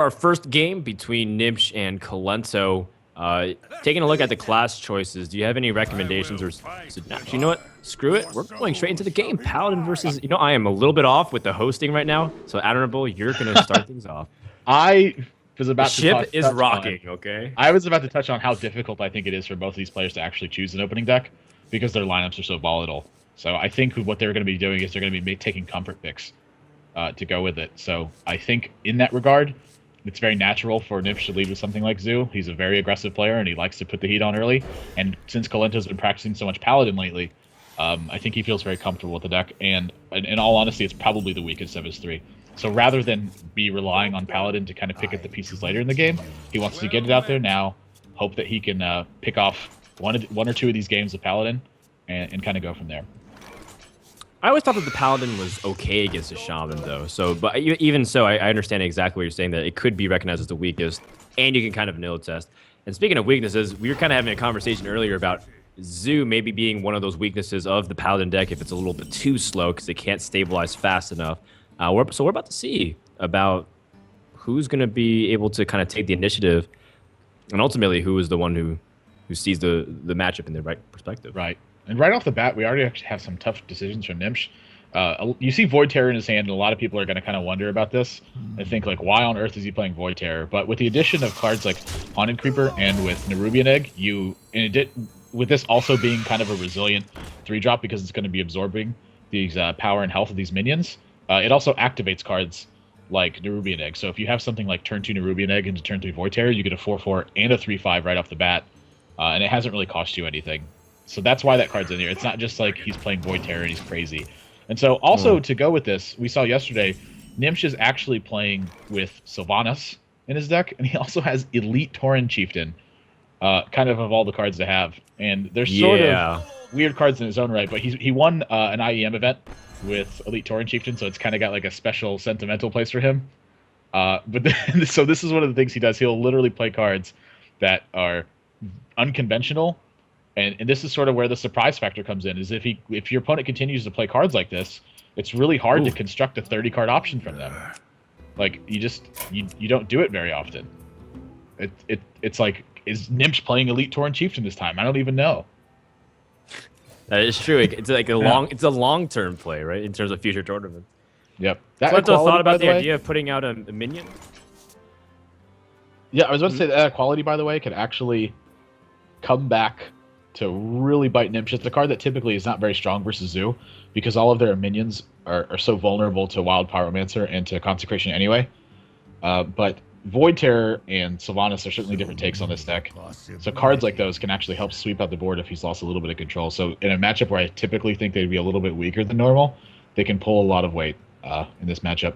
Our first game between Gnimsh and Kolento. Taking a look at the class choices, do you have any recommendations or actually, you know what? Screw it. We're going straight into the game. Paladin versus, I am a little bit off with the hosting right now. So, Admirable, you're going to start things off. I was The about to ship is touch rocking, on, okay? I was about to touch on how difficult I think it is for both of these players to actually choose an opening deck because their lineups are so volatile. So I think what they're going to be doing is they're going to be taking comfort picks to go with it. So I think in that regard, it's very natural for Gnimsh to lead with something like Zoo. He's a very aggressive player, and he likes to put the heat on early. And since Kolento's been practicing so much Paladin lately, I think he feels very comfortable with the deck. And in all honesty, it's probably the weakest of his three. So rather than be relying on Paladin to kind of pick up the pieces later in the game, he wants to get it out there now, hope that he can pick off one or two of these games of Paladin, and kind of go from there. I always thought that the Paladin was okay against a Shaman, though. So, but even so, I understand exactly what you're saying, that it could be recognized as the weakest, and you can kind of nil test. And speaking of weaknesses, we were kind of having a conversation earlier about Zoo maybe being one of those weaknesses of the Paladin deck if it's a little bit too slow because they can't stabilize fast enough. So we're about to see about who's going to be able to kind of take the initiative, and ultimately who is the one who sees the matchup in the right perspective. Right. And right off the bat, we already actually have some tough decisions from Gnimsh. You see Void Terror in his hand, and a lot of people are going to kind of wonder about this. I think, like, why on earth is he playing Void Terror? But with the addition of cards like Haunted Creeper and with Nerubian Egg, with this also being kind of a resilient 3-drop because it's going to be absorbing these power and health of these minions, it also activates cards like Nerubian Egg. So if you have something like turn 2 Nerubian Egg into turn 3 Void Terror, you get a 4/4 and a 3/5 right off the bat, and it hasn't really cost you anything. So that's why that card's in here. It's not just like he's playing Void Terror and he's crazy. And so also to go with this, we saw yesterday, Gnimsh is actually playing with Sylvanas in his deck, and he also has Elite Tauren Chieftain, kind of all the cards to have. And they're sort of weird cards in his own right, but he won an IEM event with Elite Tauren Chieftain, so it's kind of got like a special sentimental place for him. So this is one of the things he does. He'll literally play cards that are unconventional. And this is sort of where the surprise factor comes in, is if your opponent continues to play cards like this, it's really hard to construct a 30-card option from them. Like, you don't do it very often. It's like, is Gnimsh playing Elite Tauren Chieftain this time? I don't even know. That is true. It's like it's a long-term play, right, in terms of future tournaments. Yep. Kolento thought about the idea of putting out a minion? Yeah, I was about to say that quality, by the way, could actually come back to really bite Gnimsh. It's a card that typically is not very strong versus Zoo because all of their minions are so vulnerable to Wild Pyromancer and to Consecration anyway. But Void Terror and Sylvanas are certainly different takes on this deck. So cards like those can actually help sweep out the board if he's lost a little bit of control. So in a matchup where I typically think they'd be a little bit weaker than normal, they can pull a lot of weight in this matchup.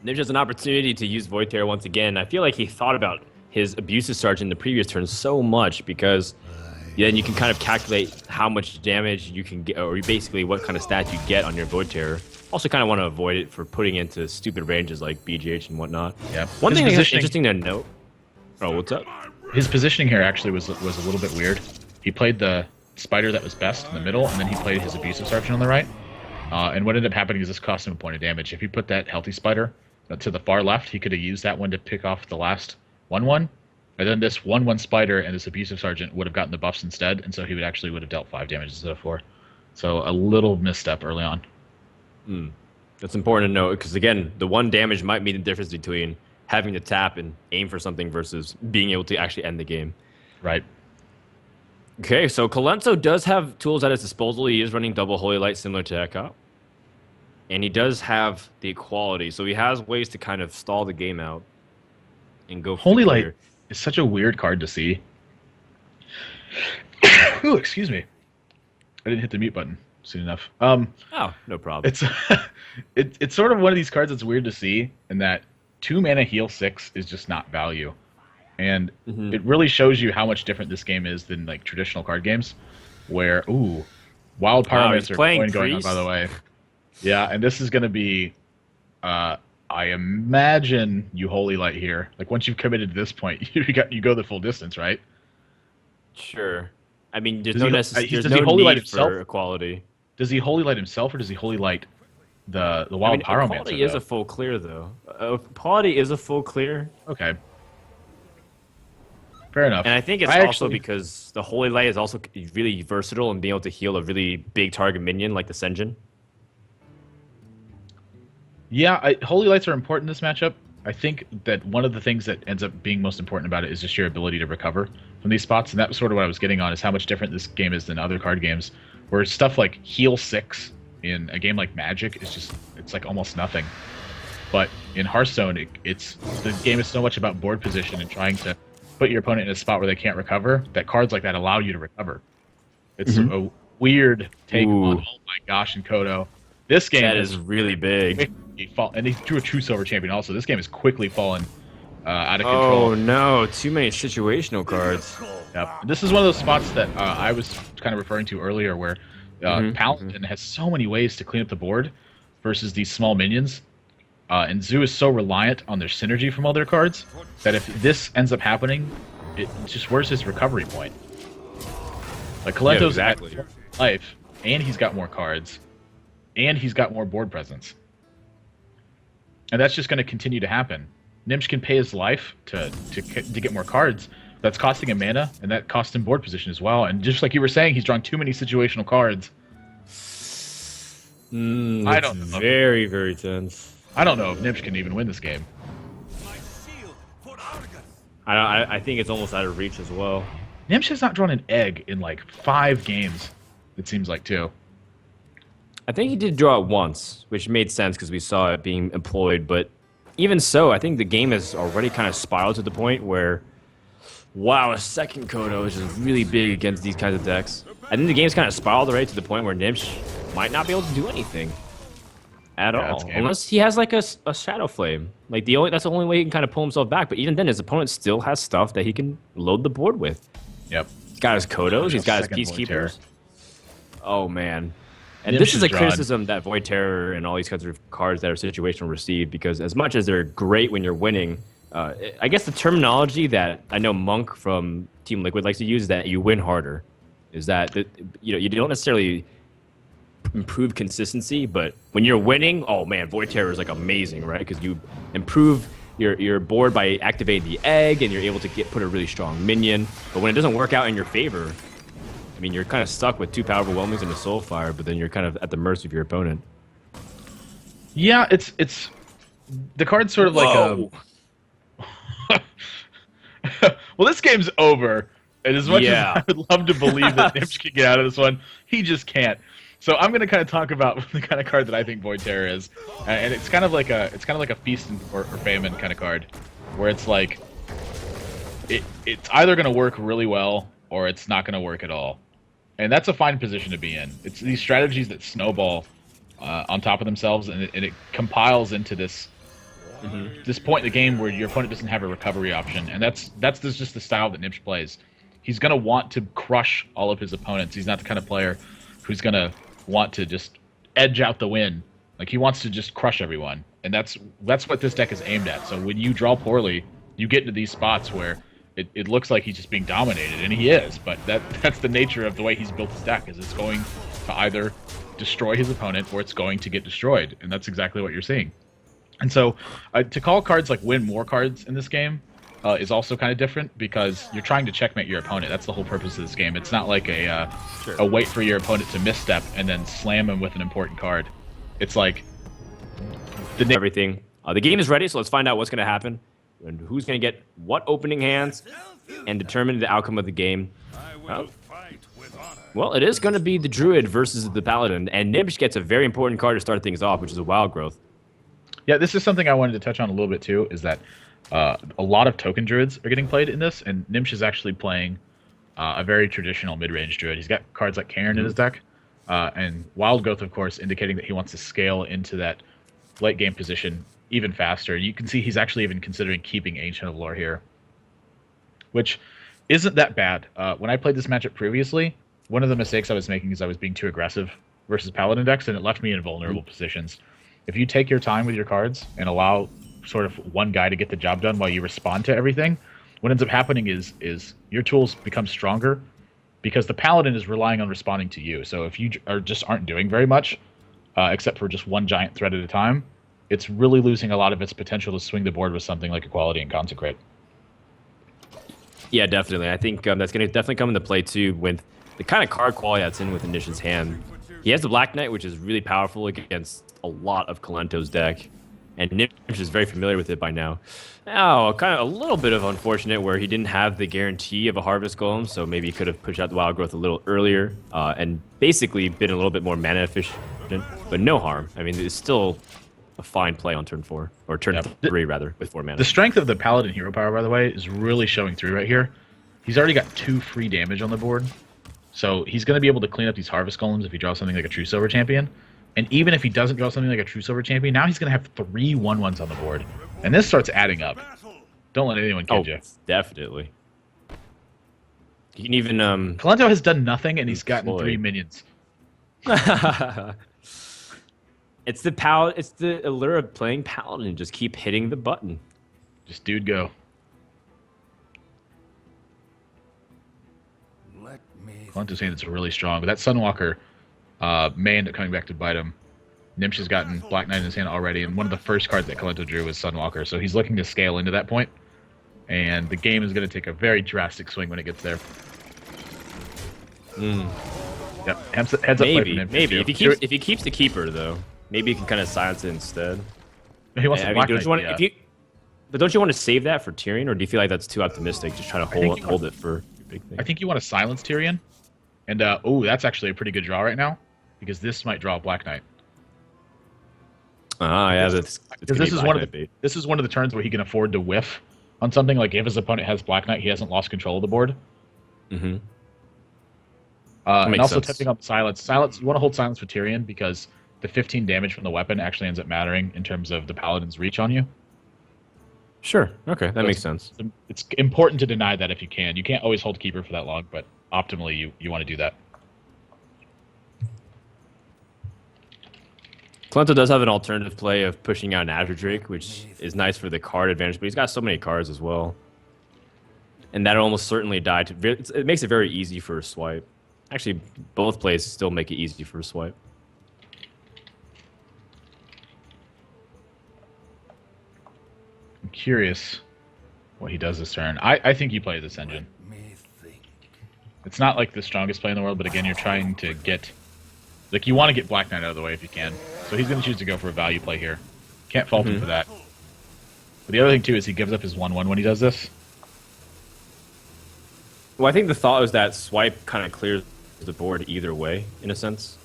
Gnimsh has an opportunity to use Void Terror once again. I feel like he thought about his Abusive Sergeant in the previous turn so much because then you can kind of calculate how much damage you can get, or basically what kind of stats you get on your Void Terror. Also kind of want to avoid it for putting into stupid ranges like BGH and whatnot. Yeah. One thing that's interesting to note. Oh, what's up? His positioning here actually was a little bit weird. He played the Spider that was best in the middle, and then he played his Abusive Sergeant on the right. And what ended up happening is this cost him a point of damage. If he put that Healthy Spider to the far left, he could have used that one to pick off the last 1/1, and then this 1/1 Spider and this Abusive Sergeant would have gotten the buffs instead, and so he would have dealt 5 damage instead of 4. So a little misstep early on. That's important to note because, again, the 1 damage might mean the difference between having to tap and aim for something versus being able to actually end the game. Right. Okay, so Kolento does have tools at his disposal. He is running double Holy Light similar to Echo. And he does have the equality, so he has ways to kind of stall the game out and go for Holy Light is such a weird card to see. Ooh, excuse me. I didn't hit the mute button soon enough. Oh, no problem. It's sort of one of these cards that's weird to see, in that 2 mana heal 6 is just not value. And it really shows you how much different this game is than like traditional card games, where Wild Pyromancer going on, by the way. Yeah, and this is going to be, I imagine, you Holy Light here. Like, once you've committed to this point, you go the full distance, right? Sure. I mean, there's Does no he necessary. There's Holy no Light need himself? for equality. Does he Holy Light himself, or does he Holy Light the wild pyromancer. Quality is a full clear though. Quality is a full clear. Okay. Fair enough. And I think it's also because the Holy Light is also really versatile and being able to heal a really big target minion like the Senjin. Yeah, Holy Lights are important in this matchup. I think that one of the things that ends up being most important about it is just your ability to recover from these spots, and that was sort of what I was getting on, is how much different this game is than other card games, where stuff like heal 6 in a game like Magic is just, it's like almost nothing. But in Hearthstone, the game is so much about board position and trying to put your opponent in a spot where they can't recover, that cards like that allow you to recover. It's a weird take on, oh my gosh, in Kodo. This game is really big. And he drew a true silver champion also. This game has quickly fallen out of control. Oh no, too many situational cards. Yep. This is one of those spots that I was kind of referring to earlier where Paladin has so many ways to clean up the board versus these small minions. And Zoo is so reliant on their synergy from all their cards that if this ends up happening, it just, where's his recovery point? Like Kolento's at life, and he's got more cards, and he's got more board presence. And that's just going to continue to happen. Gnimsh can pay his life to get more cards. That's costing him mana, and that costs him board position as well. And just like you were saying, he's drawing too many situational cards. I don't know. Very, very tense. I don't know if Gnimsh can even win this game. I think it's almost out of reach as well. Gnimsh has not drawn an egg in like 5 games, it seems like, too. I think he did draw it once, which made sense because we saw it being employed. But even so, I think the game has already kind of spiraled to the point where, wow, a second Kodo is just really big against these kinds of decks. I think the game's kind of spiraled already to the point where Gnimsh might not be able to do anything at all, unless he has like a Shadow Flame. Like that's the only way he can kind of pull himself back. But even then, his opponent still has stuff that he can load the board with. Yep. He's got his Kodos. He's got his Peacekeepers. Oh man. And this is a criticism that Void Terror and all these kinds of cards that are situational receive, because as much as they're great when you're winning, I guess the terminology that I know Monk from Team Liquid likes to use is that you win harder. Is that you don't necessarily improve consistency, but when you're winning, oh man, Void Terror is like amazing, right? Because you improve your board by activating the egg, and you're able to put a really strong minion. But when it doesn't work out in your favor, I mean, you're kind of stuck with 2 powerful Whelmings and a Soulfire, but then you're kind of at the mercy of your opponent. Yeah, it's the card's sort of like a. Well, this game's over, and as much as I would love to believe that Gnimsh can get out of this one, he just can't. So I'm going to kind of talk about the kind of card that I think Void Terror is, and it's kind of like a feast or famine kind of card, where it's like it's either going to work really well or it's not going to work at all. And that's a fine position to be in. It's these strategies that snowball on top of themselves, and it compiles into this this point in the game where your opponent doesn't have a recovery option, and that's just the style that Gnimsh plays. He's going to want to crush all of his opponents. He's not the kind of player who's going to want to just edge out the win. Like, he wants to just crush everyone, and that's what this deck is aimed at. So when you draw poorly, you get into these spots where it looks like he's just being dominated, and he is, but that's the nature of the way he's built his deck, is it's going to either destroy his opponent or it's going to get destroyed, and that's exactly what you're seeing. And so to call cards like win more cards in this game is also kind of different, because you're trying to checkmate your opponent. That's the whole purpose of this game. It's not like a wait for your opponent to misstep and then slam him with an important card. It's like everything. The game is ready, so let's find out what's going to happen and who's going to get what opening hands and determine the outcome of the game. Well, it is going to be the Druid versus the Paladin, and Gnimsh gets a very important card to start things off, which is a Wild Growth. Yeah, this is something I wanted to touch on a little bit too, is that a lot of token Druids are getting played in this, and Gnimsh is actually playing a very traditional mid-range Druid. He's got cards like Cairn in his deck, and Wild Growth, of course, indicating that he wants to scale into that late-game position even faster. You can see he's actually even considering keeping Ancient of Lore here, which isn't that bad. When I played this matchup previously, one of the mistakes I was making is I was being too aggressive versus Paladin decks, and it left me in vulnerable positions. If you take your time with your cards and allow sort of one guy to get the job done while you respond to everything, what ends up happening is your tools become stronger, because the Paladin is relying on responding to you. So if you aren't doing very much, except for just one giant threat at a time, it's really losing a lot of its potential to swing the board with something like Equality and Consecrate. Yeah, definitely. I think that's going to definitely come into play too with the kind of card quality that's in with Gnimsh's hand. He has the Black Knight, which is really powerful against a lot of Kolento's deck, and Gnimsh is very familiar with it by now. Now, kind of a little bit of unfortunate where he didn't have the guarantee of a Harvest Golem, so maybe he could have pushed out the Wild Growth a little earlier and basically been a little bit more mana efficient, but no harm. I mean, it's still a fine play on turn 4, or turn 3 rather, with 4 mana. The strength of the Paladin hero power, by the way, is really showing through right here. He's already got 2 free damage on the board, so he's going to be able to clean up these Harvest Golems if he draws something like a True Silver Champion. And even if he doesn't draw something like a True Silver Champion, now he's going to have 3 1/1s on the board. And this starts adding up. Don't let anyone kid you. Definitely. You can even... Kolento has done nothing, and he's gotten 3 minions. It's the allure of playing Paladin. Just keep hitting the button. Just dude go. Kolento's hand is really strong, but that Sunwalker may end up coming back to bite him. Gnimsh has gotten Black Knight in his hand already, and one of the first cards that Kolento drew was Sunwalker, so he's looking to scale into that point, and the game is going to take a very drastic swing when it gets there. Yep, heads up play from Gnimsh. Maybe. If he keeps the Keeper, though, maybe he can kind of silence it instead. He wants to Black Knight, but don't you want to save that for Tyrion, or do you feel like that's too optimistic? Just trying to hold it for your big thing. I think you want to silence Tyrion, and oh, that's actually a pretty good draw right now, because this might draw Black Knight. Yeah, this is one of the turns where he can afford to whiff on something. Like if his opponent has Black Knight, he hasn't lost control of the board. Mm-hmm. And also tipping up silence. You want to hold silence for Tyrion because the 15 damage from the weapon actually ends up mattering in terms of the Paladin's reach on you. Sure. Okay, that makes sense. It's important to deny that if you can. You can't always hold Keeper for that long, but optimally you want to do that. Kolento does have an alternative play of pushing out an Azure Drake, which is nice for the card advantage, but he's got so many cards as well. And that almost certainly die. It makes it very easy for a swipe. Actually, both plays still make it easy for a swipe. I'm curious what he does this turn. I think you play this engine. It's not like the strongest play in the world, but again, you're trying to get... Like, you want to get Black Knight out of the way if you can. So he's going to choose to go for a value play here. Can't fault him for that. But the other thing, too, is he gives up his 1/1 when he does this. Well, I think the thought was that swipe kind of clears the board either way, in a sense.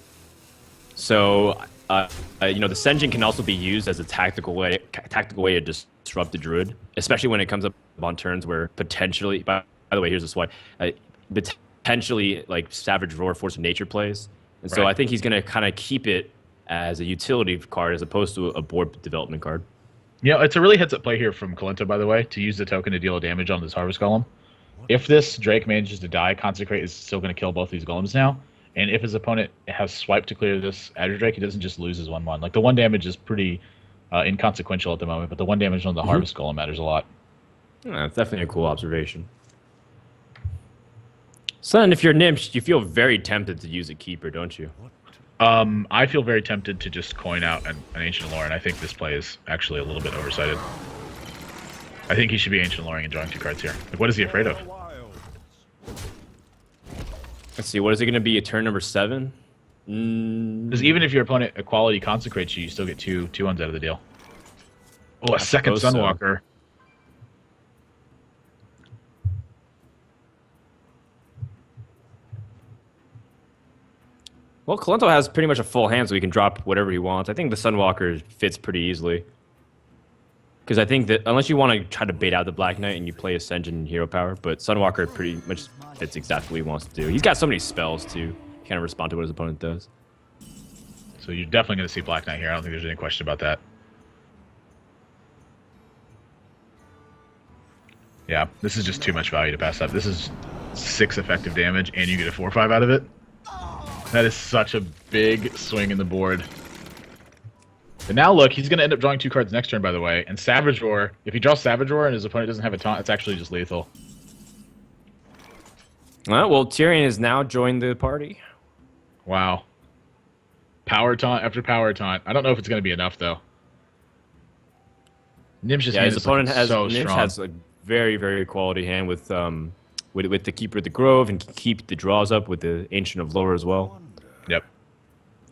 So, the Senjin can also be used as a tactical way to disrupt the Druid, especially when it comes up on turns where potentially... By the way, here's a swipe. Potentially, like, Savage Roar, Force of Nature plays. And so I think he's going to kind of keep it as a utility card as opposed to a board development card. Yeah, it's a really heads-up play here from Kolento, by the way, to use the token to deal damage on this Harvest Golem. If this Drake manages to die, Consecrate is still going to kill both these Golems now. And if his opponent has Swipe to clear this Azure Drake, he doesn't just lose his 1/1. Like, the 1 damage is pretty inconsequential at the moment, but the 1 damage on the Harvest Golem matters a lot. Yeah, it's definitely a cool observation. So then, if you're Gnimsh, you feel very tempted to use a Keeper, don't you? I feel very tempted to just coin out an Ancient Lore, and I think this play is actually a little bit oversighted. I think he should be Ancient Loring and drawing 2 cards here. Like, what is he afraid of? Let's see, what is it going to be? A turn number 7? Because even if your opponent Equality consecrates you, you still get 2 2/1s out of the deal. Oh, a second Sunwalker. Well, Kolento has pretty much a full hand, so he can drop whatever he wants. I think the Sunwalker fits pretty easily. Because I think that unless you want to try to bait out the Black Knight and you play Ascension Hero Power, but Sunwalker pretty much fits exactly what he wants to do. He's got so many spells, too. He kind of respond to what his opponent does. So you're definitely going to see Black Knight here. I don't think there's any question about that. Yeah, this is just too much value to pass up. This is 6 effective damage, and you get a 4/5 out of it. That is such a big swing in the board. And now look, he's going to end up drawing 2 cards next turn, by the way. And Savage Roar, if he draws Savage Roar and his opponent doesn't have a taunt, it's actually just lethal. Well, Tyrion has now joined the party. Wow. Power taunt after power taunt. I don't know if it's going to be enough, though. Gnimsh's hand his is opponent looking has so Gnimsh strong. has a very very quality hand with the Keeper of the Grove and keep the draws up with the Ancient of Lore as well. Yep.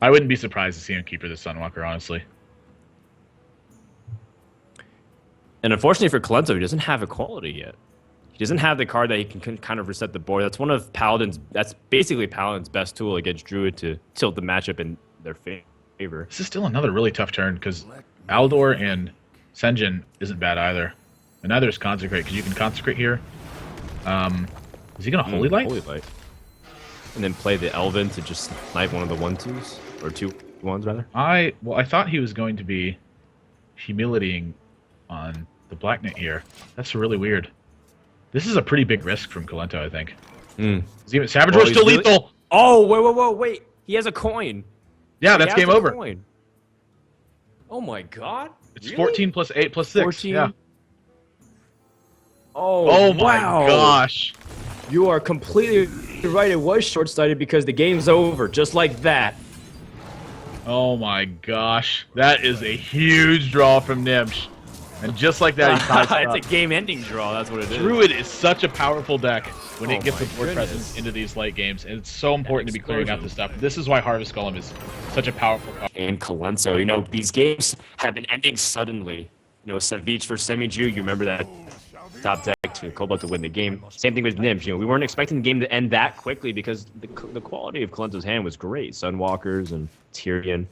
I wouldn't be surprised to see him Keeper the Sunwalker, honestly. And unfortunately for Kolento, he doesn't have equality yet. He doesn't have the card that he can kind of reset the board. That's one of Paladin's. That's basically Paladin's best tool against Druid to tilt the matchup in their favor. This is still another really tough turn because Aldor and Senjin isn't bad either. And neither is Consecrate, because you can Consecrate here. Is he going to Holy Light? Holy Light. And then play the Elven to just snipe one of the 1/2s. Or 2/1s, rather. I thought he was going to be humilitying on the Black Knight here. That's really weird. This is a pretty big risk from Kolento, I think. Savage Roar's still lethal! Oh, wait. He has a coin. Yeah, that's game over. Coin. Oh my god. It's really? 14 plus 8 plus 6. 14? Yeah. Oh my gosh. You are completely right. It was short-sighted because the game's over, just like that. Oh my gosh. That is a huge draw from Gnimsh. And just like that, he ties it up. It's a game-ending draw, that's what it is. Druid is such a powerful deck when it gets my the board goodness. presence into these late games, and it's so important to be clearing out this stuff. This is why Harvest Golem is such a powerful card. And Kolento, these games have been ending suddenly. Savage for Semi-Jew, you remember that top deck to Cobalt to win the game. Same thing with Gnimsh. We weren't expecting the game to end that quickly because the quality of Kolento's hand was great. Sunwalkers and Tyrion.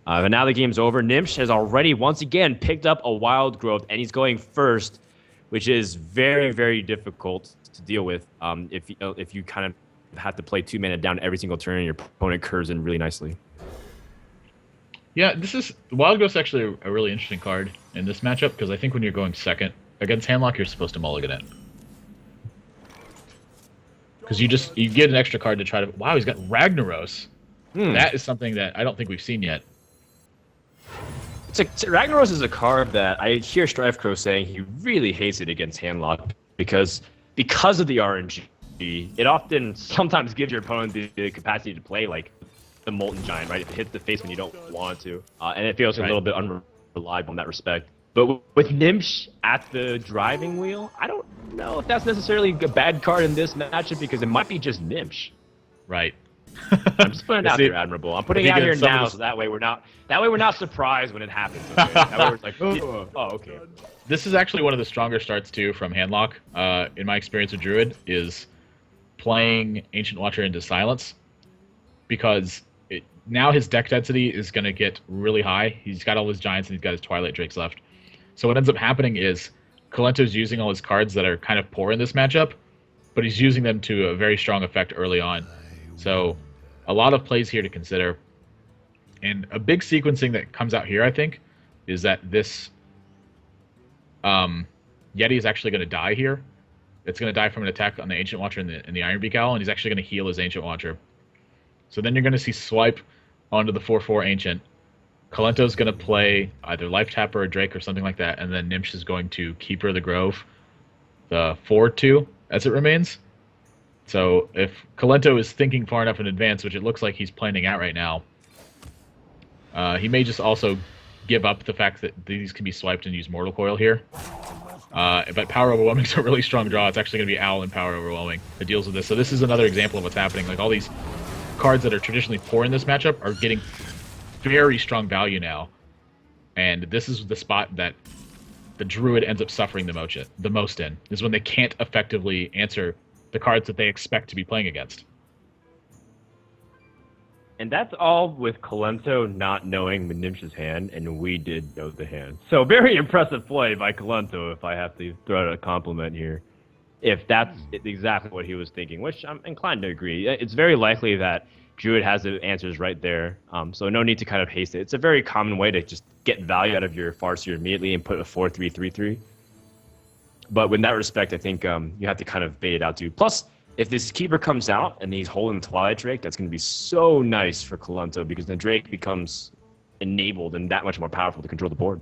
But now the game's over. Gnimsh has already, once again, picked up a Wild Growth, and he's going first, which is very, very difficult to deal with if you kind of have to play 2 mana down every single turn and your opponent curves in really nicely. Yeah, Wild Growth's actually a really interesting card in this matchup, because I think when you're going second against Handlock, you're supposed to mulligan it. Because you get an extra card to try to... Wow, he's got Ragnaros. That is something that I don't think we've seen yet. Ragnaros is a card that I hear Strifecrow saying he really hates it against Handlock because of the RNG. It often sometimes gives your opponent the capacity to play like the Molten Giant, right? It hits the face when you don't want it to, and it feels a little bit unreliable in that respect. But with Gnimsh at the driving wheel, I don't know if that's necessarily a bad card in this matchup because it might be just Gnimsh. Right. I'm just putting it out there, Admirable. I'm putting it out here now, so that way we're not surprised when it happens. Okay? That way it's like, oh, okay. This is actually one of the stronger starts too from Handlock. In my experience with Druid, is playing Ancient Watcher into Silence, because now his deck density is going to get really high. He's got all his Giants and he's got his Twilight Drakes left. So what ends up happening is Kolento's using all his cards that are kind of poor in this matchup, but he's using them to a very strong effect early on. So a lot of plays here to consider. And a big sequencing that comes out here, I think, is that this Yeti is actually going to die here. It's going to die from an attack on the Ancient Watcher and the Ironbeak Owl, and he's actually going to heal his Ancient Watcher. So then you're going to see swipe onto the 4/4 Ancient. Kolento's going to play either Life Tapper or Drake or something like that, and then Gnimsh is going to Keeper of the Grove, the 4/2 as it remains. So if Kolento is thinking far enough in advance, which it looks like he's planning out right now, he may just also give up the fact that these can be swiped and use Mortal Coil here. But Power Overwhelming is a really strong draw. It's actually going to be Owl and Power Overwhelming that deals with this. So this is another example of what's happening. Like all these cards that are traditionally poor in this matchup are getting very strong value now. And this is the spot that the Druid ends up suffering the most in, is when they can't effectively answer the cards that they expect to be playing against. And that's all with Kolento not knowing Gnimsh's hand, and we did know the hand. So very impressive play by Kolento, if I have to throw out a compliment here. If that's exactly what he was thinking, which I'm inclined to agree. It's very likely that Druid has the answers right there, so no need to kind of haste it. It's a very common way to just get value out of your Farseer immediately and put a 4/3/3/3. But in that respect, I think you have to kind of bait it out too. Plus, if this Keeper comes out and he's holding the Twilight Drake, that's going to be so nice for Kolento because the Drake becomes enabled and that much more powerful to control the board.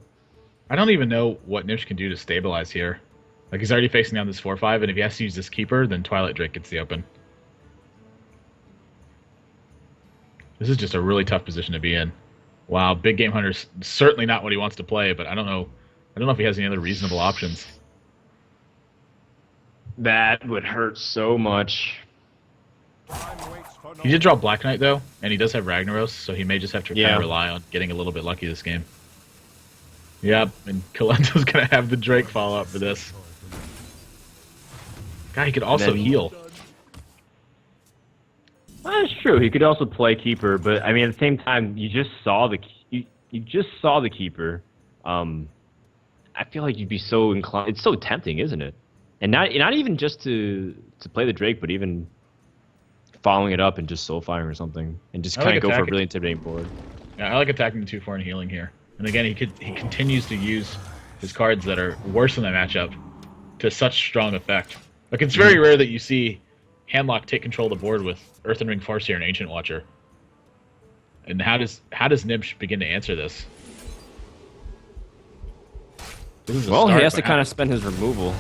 I don't even know what Gnimsh can do to stabilize here. Like, he's already facing down this 4/5, and if he has to use this Keeper, then Twilight Drake gets the open. This is just a really tough position to be in. Wow, Big Game Hunter's certainly not what he wants to play, but I don't know. I don't know if he has any other reasonable options. That would hurt so much. He did draw Black Knight though, and he does have Ragnaros, so he may just have to kind Yeah. of rely on getting a little bit lucky this game. Yep, and Kolento's gonna have the Drake follow up for this. God, he could also then- heal. That's true. He could also play keeper, but I mean, at the same time, you just saw the keeper. I feel like you'd be so inclined. It's so tempting, isn't it? And not even just to play the Drake, but even following it up and just soul firing or something, and just I kind like of go for a attacking. really intimidating board. Yeah, I like attacking the 2/4 and healing here. And again, he continues to use his cards that are worse in that matchup to such strong effect. Like it's very rare that you see Handlock take control of the board with Earthen Ring Farseer and Ancient Watcher. And how does Gnimsh begin to answer this? This is a Well, he start, has to but kind of spend his removal.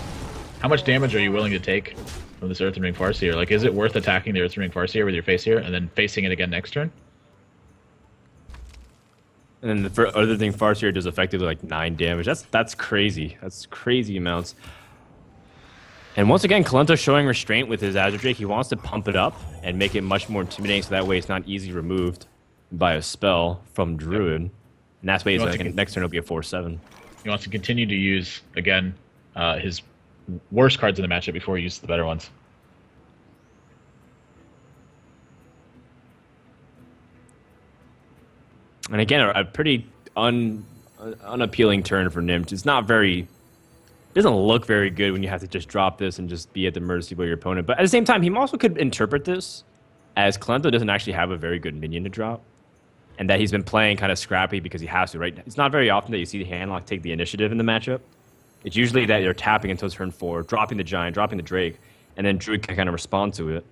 how much damage are you willing to take from this Earthen Ring Farseer? Like, is it worth attacking the Earthen Ring Farseer with your face here and then facing it again next turn? And then the other thing, Farseer does effectively like 9 damage. That's crazy. That's crazy amounts. And once again, Kolento showing restraint with his Azure Drake. He wants to pump it up and make it much more intimidating, so that way it's not easily removed by a spell from Druid. And that's why next turn it'll be a 4/7. He wants to continue to use, again, his worst cards in the matchup before he uses the better ones. And again, a pretty unappealing turn for Gnimsh. It's not very... It doesn't look very good when you have to just drop this and just be at the mercy of your opponent. But at the same time, he also could interpret this as Kolento doesn't actually have a very good minion to drop. And that he's been playing kind of scrappy because he has to, right? It's not very often that you see the Handlock take the initiative in the matchup. It's usually that you're tapping until turn 4, dropping the Giant, dropping the Drake, and then Druid can kind of respond to it.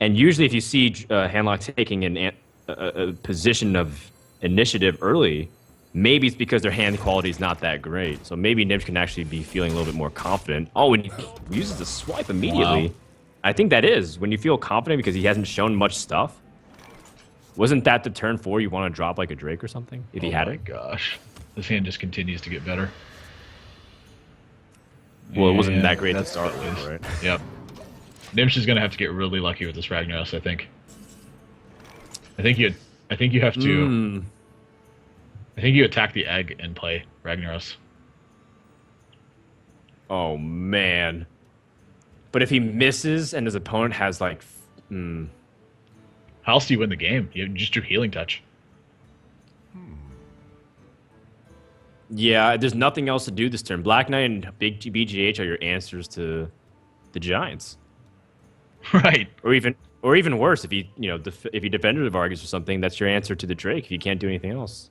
And usually if you see Handlock taking a position of initiative early, maybe it's because their hand quality is not that great. So maybe Gnimsh can actually be feeling a little bit more confident. Oh, and he uses the swipe immediately. Wow. I think that is when you feel confident because he hasn't shown much stuff. Wasn't that the turn 4 you want to drop like a Drake or something if he had it? Oh my gosh. This hand just continues to get better. Well, it wasn't that great to start with, right? Yep. Gnimsh is going to have to get really lucky with this Ragnaros, I think. I think you have to... I think you attack the egg and play Ragnaros. Oh, man. But if he misses and his opponent has, like... How else do you win the game? You just do Healing Touch. Yeah, there's nothing else to do this turn. Black Knight and Big BGH are your answers to the Giants. Right. Or even worse, if you defended the Vargas or something, that's your answer to the Drake if you can't do anything else.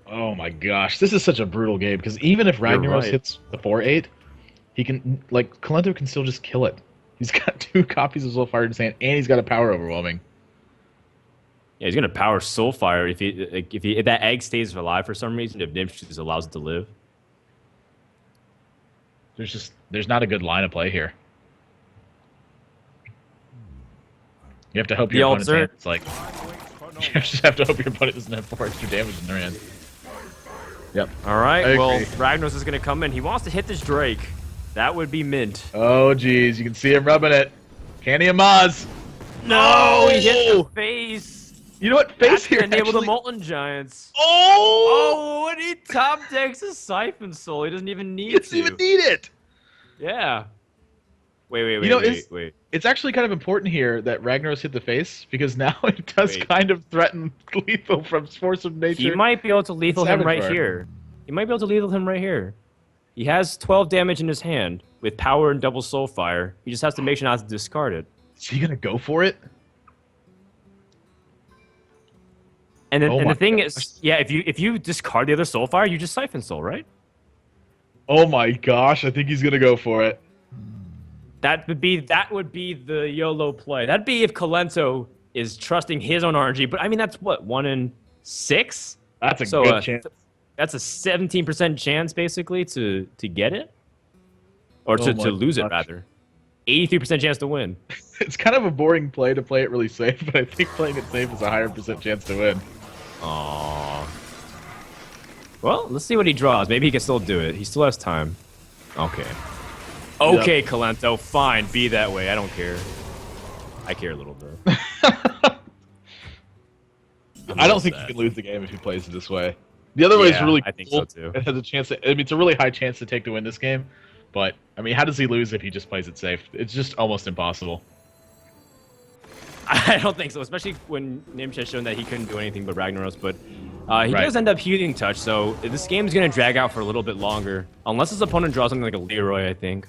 Oh my gosh, this is such a brutal game because even if Ragnaros hits the 4/8, he can Kolento can still just kill it. He's got 2 copies of Soulfire in his hand, and he's got a power overwhelming. Yeah, he's gonna power Soulfire if that egg stays alive for some reason. If Gnimsh just allows it to live, there's not a good line of play here. You have to hope your opponent's hand is like. You just have to hope your opponent doesn't have 4 extra damage in their hand. Yep. All right. Well, Ragnaros is gonna come in. He wants to hit this Drake. That would be mint. Oh, geez. You can see him rubbing it. Candy and Maz. No, he hit the face. You know what? Face here enable the Molten Giants. Oh! When he top decks a Siphon Soul, he doesn't even need He doesn't even need it. Yeah. Wait. It's actually kind of important here that Ragnaros hit the face because now it does kind of threaten lethal from Force of Nature. He might be able to lethal him right here. He might be able to lethal him right here. He has 12 damage in his hand with power and double Soulfire. He just has to make sure not to discard it. Is he gonna go for it? And then the thing is, yeah, if you discard the other Soulfire, you just Siphon Soul, right? Oh my gosh, I think he's gonna go for it. That would be the YOLO play. That'd be if Kolento is trusting his own RNG. But I mean, that's what, 1 in 6? That's a good chance. That's a 17% chance basically to get it, or to lose it rather. 83% chance to win. It's kind of a boring play to play it really safe, but I think playing it safe is a higher % chance to win. Aww. Well, let's see what he draws. Maybe he can still do it. He still has time. Okay. Okay, yep. Kolento, fine. Be that way. I don't care. I care a little bit. I don't think he can lose the game if he plays it this way. The other way is really cool. I think so too. It has a chance. I mean, it's a really high chance to take to win this game. But, I mean, how does he lose if he just plays it safe? It's just almost impossible. I don't think so, especially when Gnimsh has shown that he couldn't do anything but Ragnaros. But he does end up healing touch, so this game's going to drag out for a little bit longer. Unless his opponent draws something like a Leroy, I think.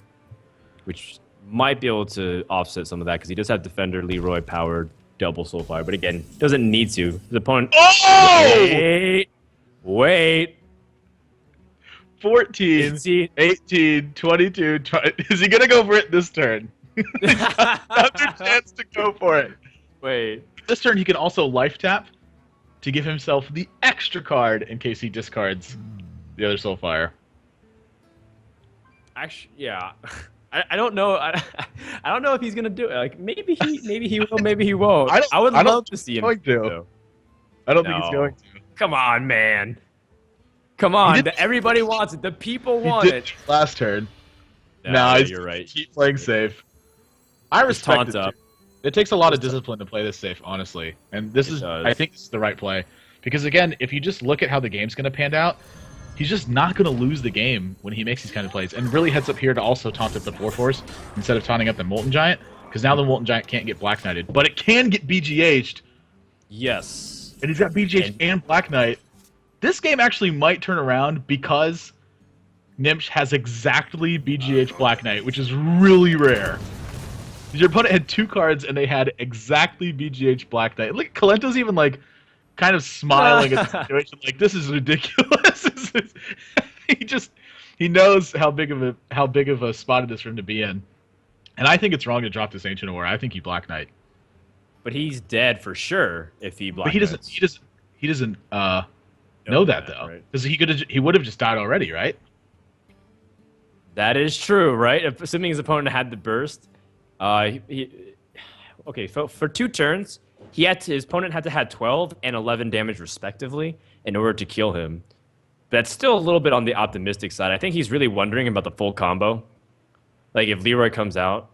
Which might be able to offset some of that, because he does have Defender, Leroy, Powered, double Soulfire. But again, doesn't need to. His opponent... Oh! Wait. 14, 18, 22, 20. Is he going to go for it this turn? Another chance to go for it. Wait. This turn, he can also life tap to give himself the extra card in case he discards the other Soulfire. Actually, yeah. I don't know. I don't know if he's gonna do it. Like maybe he will, maybe he won't. I would love to see him. I don't think he's going to. Come on, man. Come on. Everybody wants it. The people want it. Last turn. No, you're right. Keep playing safe. I respect it. Too. It takes a lot of discipline to play this safe, honestly. And this is, I think, this is the right play. Because again, if you just look at how the game's going to pan out, he's just not going to lose the game when he makes these kind of plays. And really heads up here to also taunt up the 4/4s instead of taunting up the Molten Giant. Because now the Molten Giant can't get Black Knighted. But it can get BGH'd. Yes. And he's got BGH and Black Knight. This game actually might turn around because Gnimsh has exactly BGH Black Knight, which is really rare. Your opponent had 2 cards and they had exactly BGH Black Knight. Look, Kolento's even like kind of smiling at the situation, like this is ridiculous. he knows how big of a spot it is for him to be in, and I think it's wrong to drop this Ancient Aura. I think he Black Knight. But he's dead for sure if he Black. But he doesn't know that though, because he would have just died already, right? That is true, right? Assuming his opponent had the burst. Okay, for 2 turns, his opponent had to have 12 and 11 damage respectively in order to kill him. That's still a little bit on the optimistic side. I think he's really wondering about the full combo. Like if Leroy comes out,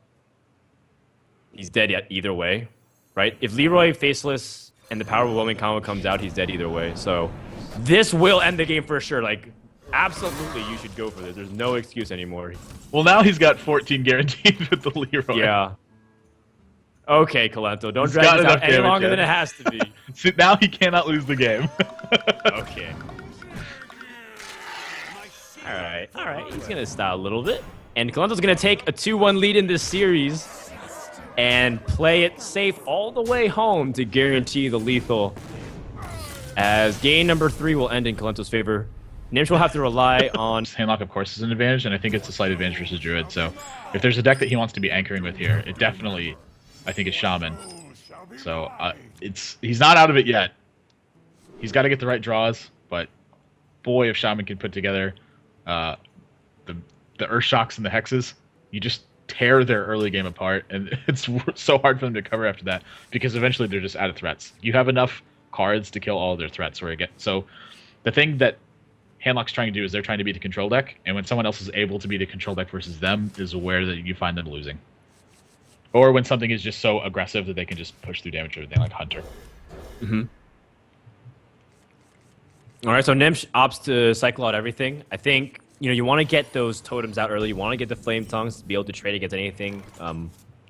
he's dead either way, right? If Leroy Faceless and the Power Overwhelming combo comes out, he's dead either way. So this will end the game for sure. Like absolutely, you should go for this. There's no excuse anymore. Well, now he's got 14 guaranteed with the Leroy. Yeah. Okay, Kolento, don't drag this out any longer than it has to be. So now he cannot lose the game. Okay. All right. He's gonna style a little bit, and Kolento's gonna take a 2-1 lead in this series and play it safe all the way home to guarantee the lethal. As game number 3 will end in Kolento's favor. Gnimsh will have to rely on... Handlock, of course, is an advantage, and I think it's a slight advantage versus Druid. So if there's a deck that he wants to be anchoring with here, it definitely, I think, is Shaman. So he's not out of it yet. He's got to get the right draws, but boy, if Shaman can put together the Earth Shocks and the Hexes, you just tear their early game apart, and it's so hard for them to cover after that, because eventually they're just out of threats. You have enough cards to kill all of their threats. So the thing that Handlock's trying to do is they're trying to beat the control deck, and when someone else is able to beat a control deck versus them is where that you find them losing. Or when something is just so aggressive that they can just push through damage or everything, like Hunter. Mm-hmm. All right, so Gnimsh opts to cycle out everything. I think you want to get those totems out early. You want to get the Flame Tongues to be able to trade against anything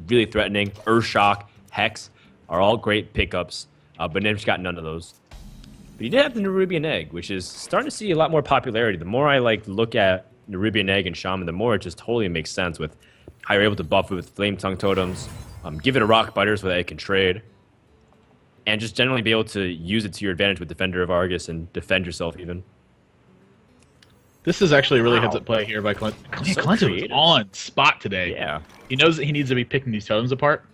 really threatening. Earth Shock, Hex are all great pickups, but Gnimsh got none of those. But he did have the Nerubian Egg, which is starting to see a lot more popularity. The more I look at Nerubian Egg and Shaman, the more it just totally makes sense with how you're able to buff it with Flame Tongue totems, give it a Rock Biter so that it can trade, and just generally be able to use it to your advantage with Defender of Argus and defend yourself even. This is actually a really heads-up play here by Kolento. Kolento is on spot today. Yeah. He knows that he needs to be picking these totems apart,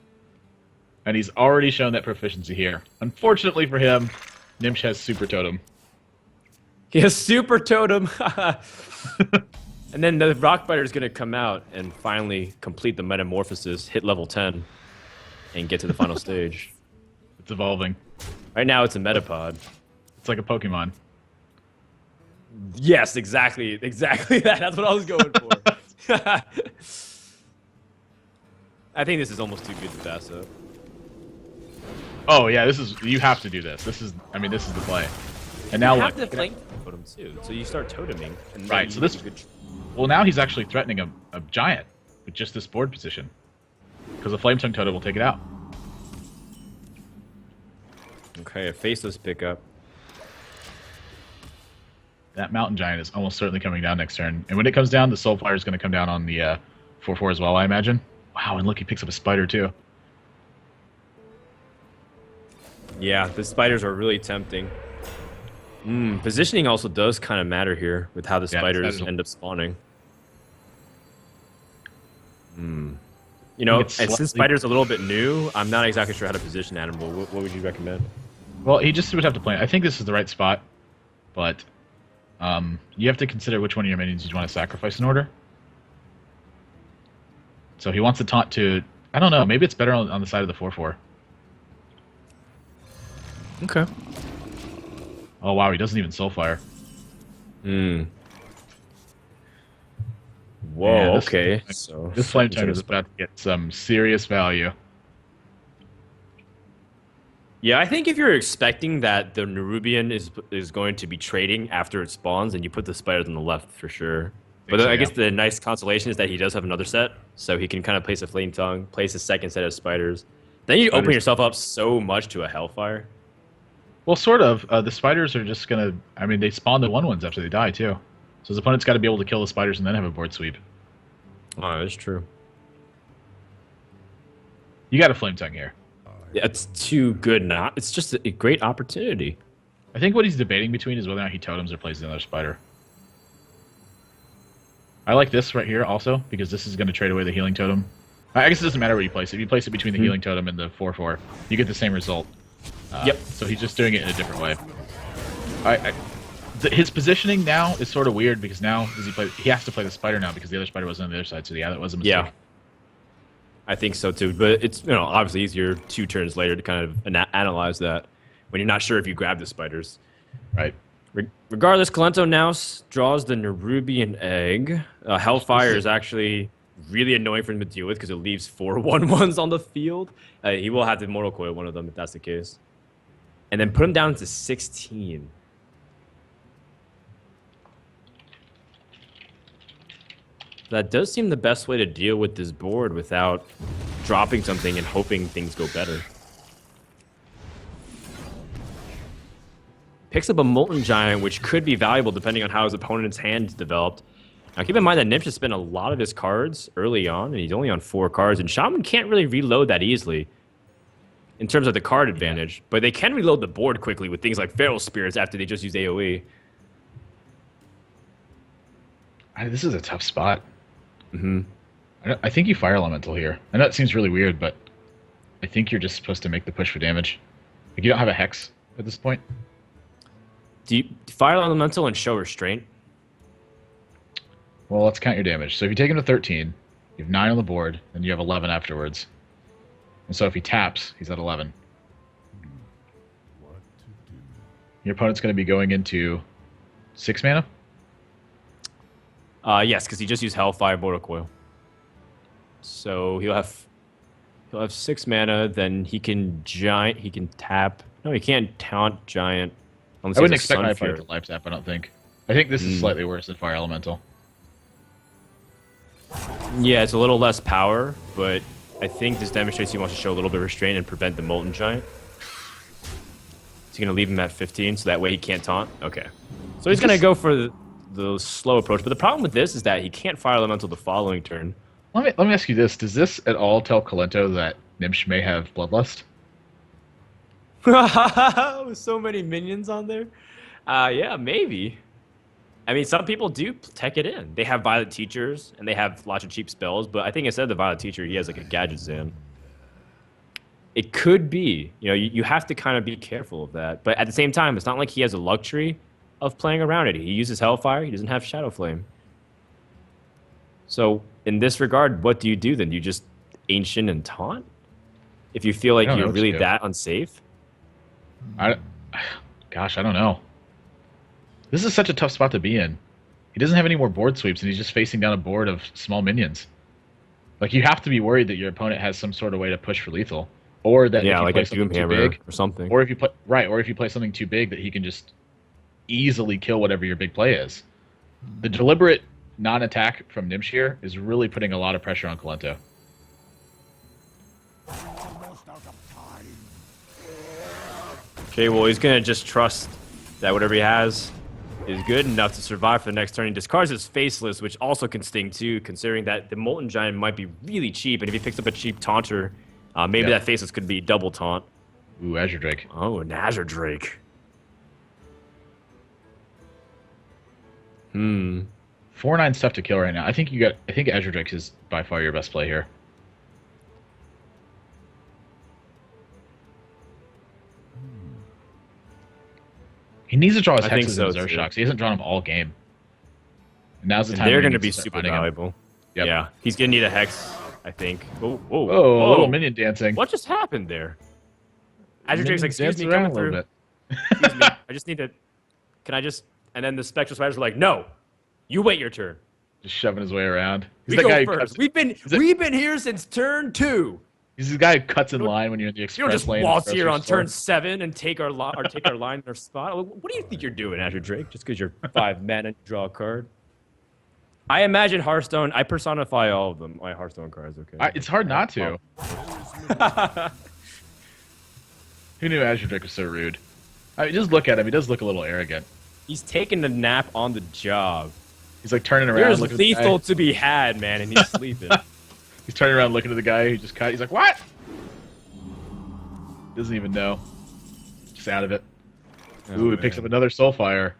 and he's already shown that proficiency here. Unfortunately for him, Gnimsh has Super Totem. He has Super Totem. And then the rock biter is going to come out and finally complete the metamorphosis, hit level 10, and get to the final stage. It's evolving. Right now, it's a metapod. It's like a Pokemon. Yes, exactly that. That's what I was going for. I think this is almost too good to pass up. Oh yeah, you have to do this. This is the play. And now you look. have to flame totem too, so you start toteming. And Right. So this. Well, now he's actually threatening a giant with just this board position, because the flame tongue totem will take it out. Okay, a faceless pickup. That mountain giant is almost certainly coming down next turn, and when it comes down, the soul fire is going to come down on the 4/4 as well, I imagine. Wow, and look, he picks up a spider too. Yeah, the spiders are really tempting. Positioning also does kind of matter here with how the spiders end up spawning. You know, and since spider's a little bit new, I'm not exactly sure how to position animal. What would you recommend? Well, he just would have to plan. I think this is the right spot, but you have to consider which one of your minions you want to sacrifice in order. So he wants to taunt to... I don't know, maybe it's better on the side of the 4/4. Okay. Oh wow, he doesn't even soulfire. Whoa, yeah, okay. This flame tongue is about to get some serious value. Yeah, I think if you're expecting that the Nerubian is going to be trading after it spawns, then you put the spiders on the left for sure. But I guess the nice consolation is that he does have another set, so he can kind of place a flame tongue, place a second set of spiders. Then you open yourself up so much to a hellfire. Well, sort of. The spiders are just gonna... I mean, they spawn the 1/1s after they die, too. So his opponent's got to be able to kill the spiders and then have a board sweep. Oh, that's true. You got a flame tongue here. Yeah, it's too good not. It's just a great opportunity. I think what he's debating between is whether or not he totems or plays another spider. I like this right here also, because this is going to trade away the healing totem. I guess it doesn't matter where you place it. If you place it between the healing totem and the 4/4, you get the same result. Yep. So he's just doing it in a different way. His positioning now is sort of weird, because now he has to play the spider now because the other spider was on the other side. So yeah, that was a mistake. Yeah. I think so too, but it's obviously easier 2 turns later to kind of analyze that when you're not sure if you grab the spiders. Right. Regardless, Kolento now draws the Nerubian egg. Hellfire is actually really annoying for him to deal with because it leaves 4 1/1s on the field. He will have to Mortal Coil one of them if that's the case, and then put him down to 16. That does seem the best way to deal with this board without dropping something and hoping things go better. Picks up a Molten Giant, which could be valuable depending on how his opponent's hand developed. Now keep in mind that Gnimsh has spent a lot of his cards early on, and he's only on 4 cards, and Shaman can't really reload that easily in terms of the card advantage, but they can reload the board quickly with things like Feral Spirits after they just use AoE. This is a tough spot. I think you Fire Elemental here. I know it seems really weird, but I think you're just supposed to make the push for damage. Like, you don't have a Hex at this point. Do you Fire Elemental and show Restraint? Well, let's count your damage. So if you take him to 13, you have 9 on the board, and you have 11 afterwards. And so if he taps, he's at 11. Your opponent's going to be going into 6 mana? Yes, because he just used Hellfire Mortal Coil. So he'll have 6 mana. Then he can tap. No, he can't taunt Giant. I wouldn't expect my opponent to life tap. I don't think. I think this is slightly worse than Fire Elemental. Yeah, it's a little less power, but I think this demonstrates he wants to show a little bit of restraint and prevent the Molten Giant. Is he going to leave him at 15 so that way he can't taunt? Okay. So he's going to go for the slow approach. But the problem with this is that he can't Fire Elemental the following turn. Let me ask you this. Does this at all tell Kolento that Gnimsh may have Bloodlust? With so many minions on there? Yeah, maybe. I mean, some people do tech it in. They have Violet Teachers, and they have lots of cheap spells, but I think instead of the Violet Teacher, he has like a Gadget Zan. It could be. You have to kind of be careful of that. But at the same time, it's not like he has a luxury of playing around it. He uses Hellfire. He doesn't have Shadow Flame. So in this regard, what do you do then? Do you just ancient and taunt? If you feel I like don't know you're what to really do. that unsafe? I, gosh, I don't know. This is such a tough spot to be in. He doesn't have any more board sweeps, and he's just facing down a board of small minions. Like, you have to be worried that your opponent has some sort of way to push for lethal, or that if Yeah, you like a play something too Doomhammer big, or something. or if you play or if you play something too big, that he can just easily kill whatever your big play is. The deliberate non-attack from Gnimsh here is really putting a lot of pressure on Kolento. Okay, well, he's going to just trust that whatever he has is good enough to survive for the next turn. He discards his Faceless, which also can sting too, considering that the Molten Giant might be really cheap, and if he picks up a cheap Taunter, maybe Yeah. that Faceless could be double taunt. Ooh, Azure Drake. Oh, an Azure Drake. 4/9's tough to kill right now. I think Azure Drake is by far your best play here. He needs to draw his I think hexes so, and his Earth too. Shocks. He hasn't drawn them all game. And now's the And time. they're when he going to needs be start super finding him. valuable. Yep. Yeah, he's going to need a Hex, I think. Whoa, whoa, Oh, whoa. a little minion dancing. What just happened there? Azure Drake's like, Minions excuse me, dance around coming a little through. bit. Excuse me, I just need to... Can I just... And then the Spectral Spiders were like, no, you wait your turn. Just shoving his way around. He's We that guy go who first. cuts, We've been here since turn 2. he's the guy who cuts in line when you're in the You express don't just lane. of waltz the here grocery on store. turn 7 and take our take our line in our spot. What do you think you're doing, Azure Drake? Just because you're 5 mana and draw a card? I imagine Hearthstone. I personify all of them. My Hearthstone cards. Okay. It's hard not to. Who knew Azure Drake was so rude? I mean, just look at him. He does look a little arrogant. He's taking a nap on the job. He's like turning around. There's looking at the guy. lethal to be had, man, and he's sleeping. He's turning around looking at the guy who just cut. He's like, what? Doesn't even know. Just out of it. Ooh, he picks up another Soulfire.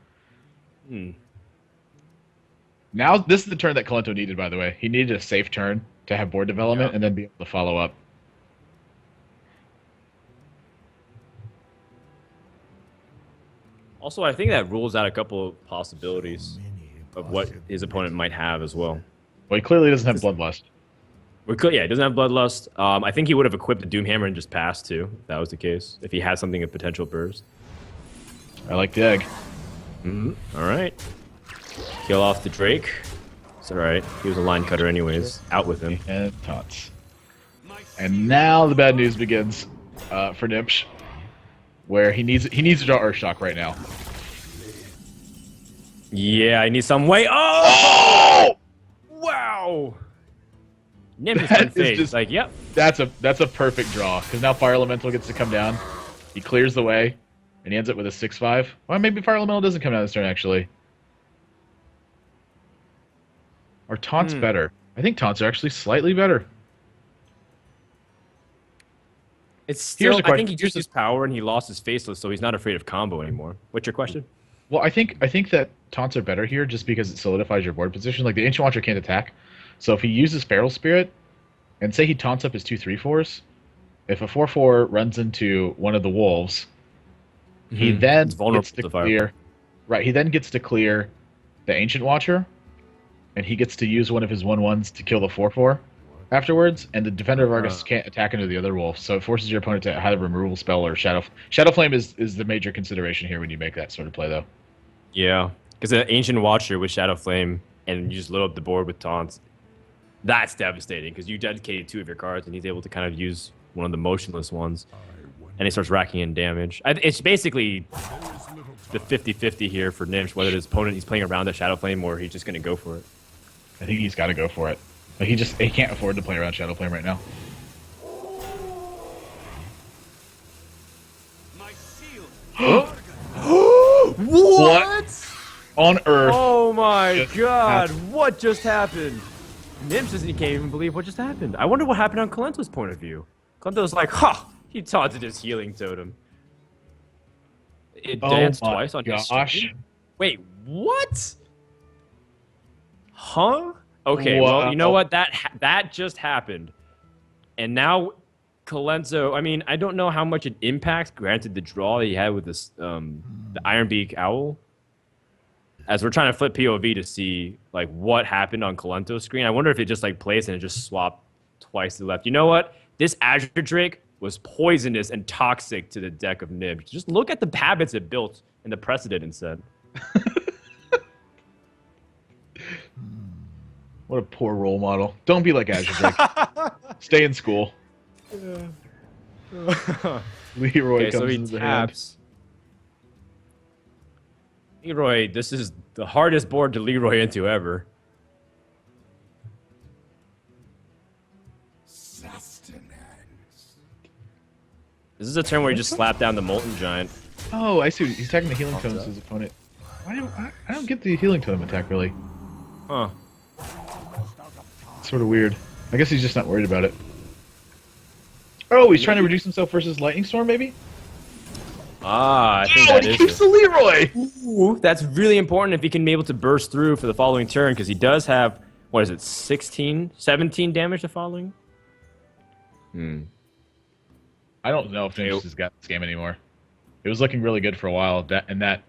Now, this is the turn that Kolento needed, by the way. He needed a safe turn to have board development and then be able to follow up. Also, I think that rules out a couple of possibilities of what his opponent might have as well. Well, he clearly doesn't have Bloodlust. Yeah, he doesn't have Bloodlust. I think he would have equipped the Doomhammer and just passed too, if that was the case. If he had something of potential burst. I like the egg. All right. Kill off the Drake. It's all right. He was a line cutter anyways. Out with him. And taunts. And now the bad news begins for Gnimsh, where he needs to draw Earthshock right now. Yeah, I need some way. Oh! Wow! Gnimsh has been faced. just- Like, yep. That's a perfect draw because now Fire Elemental gets to come down. He clears the way, and he ends up with a 6/5. Well, maybe Fire Elemental doesn't come down this turn actually. Are taunts better? I think taunts are actually slightly better. It's Here's still, a I think question. he used his power and he lost his Faceless, so he's not afraid of combo anymore. What's your question? Well, I think that taunts are better here just because it solidifies your board position. Like the Ancient Watcher can't attack, so if he uses Feral Spirit, and say he taunts up his 2/3/4s, if a 4/4 runs into one of the wolves, he then It's vulnerable gets to to fire. clear. Right, he then gets to clear the Ancient Watcher, and he gets to use one of his 1/1s to kill the 4/4 afterwards. And the Defender of Argus can't attack into the other wolf, so it forces your opponent to have a removal spell or Shadow Flame is the major consideration here when you make that sort of play, though. Yeah, because an Ancient Watcher with Shadow Flame and you just load up the board with taunts, that's devastating because you dedicated 2 of your cards and he's able to kind of use one of the motionless ones and he starts racking in damage. It's basically the 50-50 here for Gnimsh, whether his opponent he's playing around the Shadow Flame or he's just going to go for it. I think he's got to go for it. Like he can't afford to play around Shadow Flame right now. What? On Earth. Oh my just god, happened? what just happened? Gnimsh can't even believe what just happened. I wonder what happened on Kolento's point of view. Kolento's like, ha! He taunted his healing totem. It danced my twice on his gosh. stream? Wait, what? Huh? Okay, well, you know Wow. what? That just happened. And now Kolento, I mean, I don't know how much it impacts, granted the draw he had with this the Ironbeak Owl. as we're trying to flip POV to see like what happened on Kolento's screen. I wonder if it just like plays and it just swapped twice to the left. You know what? This Azure Drake was poisonous and toxic to the deck of Gnimsh. Just look at the habits it built and the precedent instead. What a poor role model. Don't be like Azure Drake. Stay in school. Leroy comes so he into the hand. taps. Leroy, this is the hardest board to Leroy into ever. This is a turn where you just slap down the Molten Giant. Oh, I see. He's attacking the healing totem to his opponent. I don't get the healing totem attack, really. Huh. It's sort of weird. I guess he's just not worried about it. Oh, he's trying to reduce himself versus Lightning Storm, maybe? Ah, I think Oh, that and he is keeps it. the Leroy! Ooh, that's really important if he can be able to burst through for the following turn, because he does have, what is it, 16, 17 damage the following? I don't know if Gnimsh has got this game anymore. It was looking really good for a while. That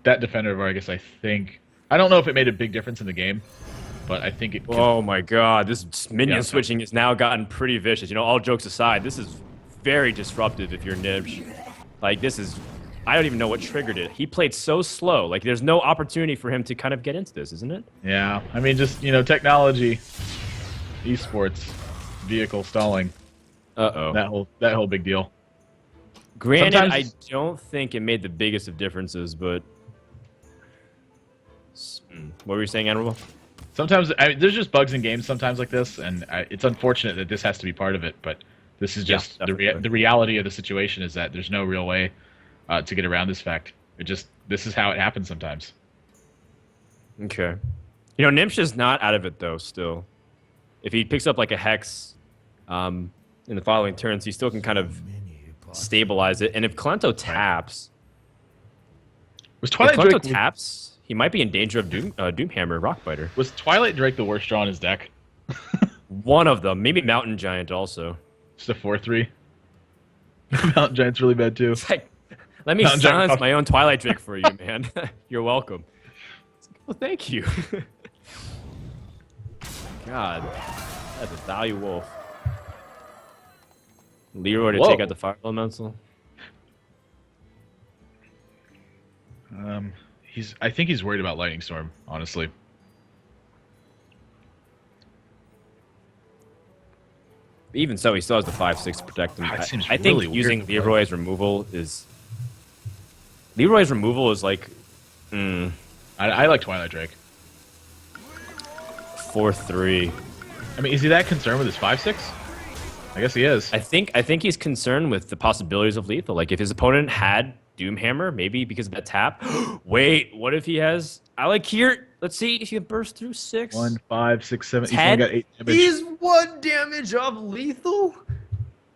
defender of I guess I think I don't know if it made a big difference in the game, but I think it. Oh my god, this minion switching has now gotten pretty vicious. You know, all jokes aside, this is very disruptive if you're Gnimsh. Like, this is... I don't even know what triggered it. He played so slow. Like, there's no opportunity for him to kind of get into this, isn't it? Yeah, I mean, just, you know, technology, esports, vehicle stalling. Uh-oh. That whole big deal. Granted, Sometimes... I don't think it made the biggest of differences, but... What were you saying, Admiral? Sometimes, I mean, there's just bugs in games sometimes like this, and it's unfortunate that this has to be part of it, but this is just the reality of the situation is that there's no real way to get around this fact. This is how it happens sometimes. Okay. You know, Gnimsh is not out of it, though, still. If he picks up, like, a Hex in the following turns, he still can kind of stabilize it. And if Kolento taps... Was Twilight If Kolento Drake... taps, he might be in danger of Doomhammer, Rockbiter. Was Twilight Drake the worst draw in his deck? One of them. Maybe Mountain Giant also. Just a 4-3? Mountain Giant's really bad, too. It's like, let me silence my own Twilight Drake for you, man. You're welcome. Well, thank you. God, that's a value wolf. Leroy to take out the Fire Elemental. I think he's worried about Lightning Storm, honestly. Even so, he still has the 5/6 to protect him. I think really using Leroy's removal is... Leroy's removal is like... I like Twilight Drake. 4/3. I mean, is he that concerned with his 5/6? I guess he is. I think he's concerned with the possibilities of lethal. Like, if his opponent had Doomhammer, maybe because of that tap. Wait, what if he has... I like here. Let's see if he can burst through 6. 1, 5, 6, 7. 10? He's only got 8 damage. He's 1 damage of lethal?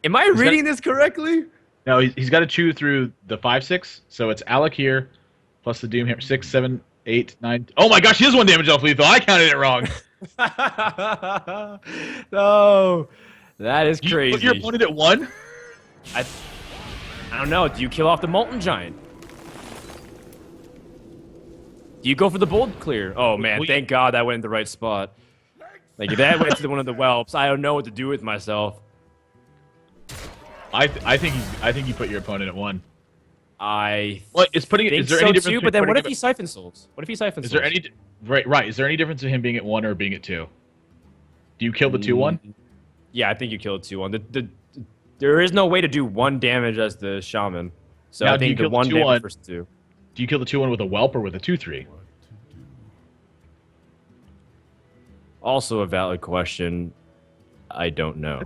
Am I reading this correctly? No, he's got to chew through the 5/6. So it's Alec here, plus the Doomhammer. 6, 7, 8, 9. Oh my gosh, he is 1 damage off lethal. I counted it wrong. No, that is crazy. You put your opponent at 1? I don't know. Do you kill off the Molten Giant? Do you go for the bold clear? Oh man, thank God that went in the right spot. Like, if that went to one of the whelps, I don't know what to do with myself. I think you put your opponent at 1. Well, is there any difference too, but then what if he Siphon Souls? What if he Siphon Souls? Is there any right? Is there any difference in him being at 1 or being at 2? Do you kill the 2/1? Yeah, I think you kill the 2/1. There is no way to do 1 damage as the shaman. So now, I think the 1 damage versus 2. Do you kill the 2/1 with a whelp or with a 2/3? Also a valid question. I don't know.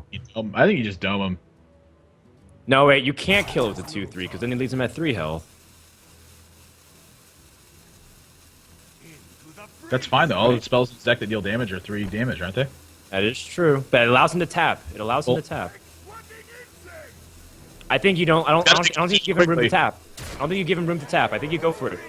I think you just dome him. No, wait, you can't kill with a 2/3 because then he leaves him at 3 health. That's fine though. All the spells in his deck that deal damage are 3 damage, aren't they? That is true, but it allows him to tap. It allows him to tap. I think you don't. I don't think you give him room to tap. I don't think you give him room to tap. I think you go for it.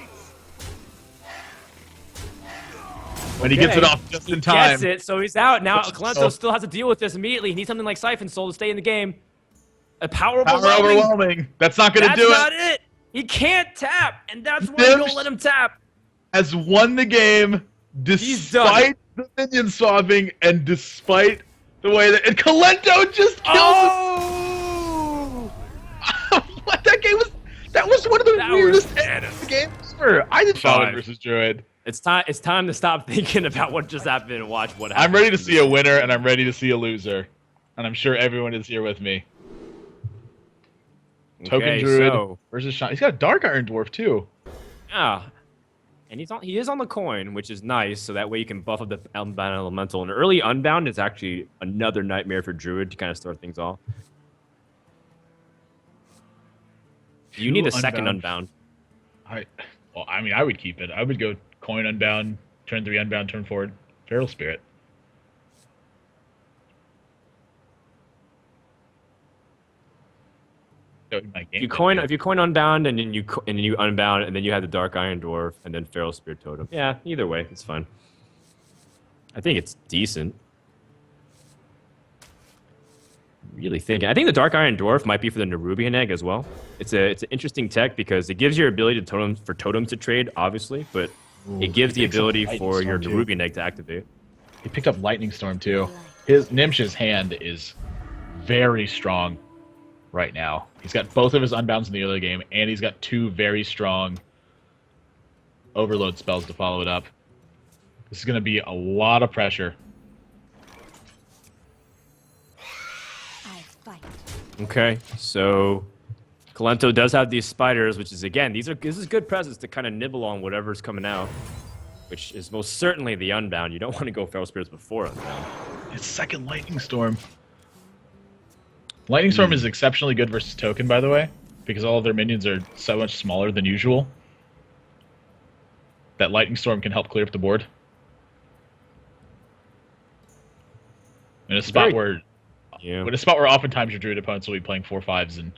When he gets it off just in time. Gets it, so he's out now. Kolento still has to deal with this immediately. He needs something like Siphon Soul to stay in the game. A power overwhelming. That's not going to do it. That's not it. He can't tap, and that's why you don't let him tap. Has won the game despite the minion swapping and despite the way that and Kolento just killed him. What that game was one of the weirdest games ever. I did Shaman versus Druid. It's time to stop thinking about what just happened and watch what happened. I'm ready to see a winner and I'm ready to see a loser. And I'm sure everyone is here with me. Token Druid versus Shaman. He's got a Dark Iron Dwarf too. Yeah. And he is on the coin, which is nice, so that way you can buff up the Unbound Elemental. And early Unbound is actually another nightmare for Druid to kind of start things off. You need a second Unbound. I mean, I would keep it. I would go coin Unbound, turn 3 Unbound, turn forward, Feral Spirit. If you coin Unbound and then you Unbound and then you have the Dark Iron Dwarf and then Feral Spirit Totem. Yeah, either way, it's fine. I think it's decent. Really thinking. I think the Dark Iron Dwarf might be for the Nerubian Egg as well. It's an interesting tech because it gives your ability to totems to trade, obviously, but it gives the ability for your Nerubian Egg to activate. He picked up Lightning Storm too. His Gnimsh's hand is very strong right now. He's got both of his Unbounds in the early game, and he's got 2 very strong Overload spells to follow it up. This is going to be a lot of pressure. Okay, so Kolento does have these spiders, which is, again, this is good presence to kind of nibble on whatever's coming out, which is most certainly the Unbound. You don't want to go Feral Spirits before Unbound. It's second Lightning Storm. Lightning Storm is exceptionally good versus Token, by the way, because all of their minions are so much smaller than usual that Lightning Storm can help clear up the board. In a spot where oftentimes your Druid opponents will be playing 4/5s and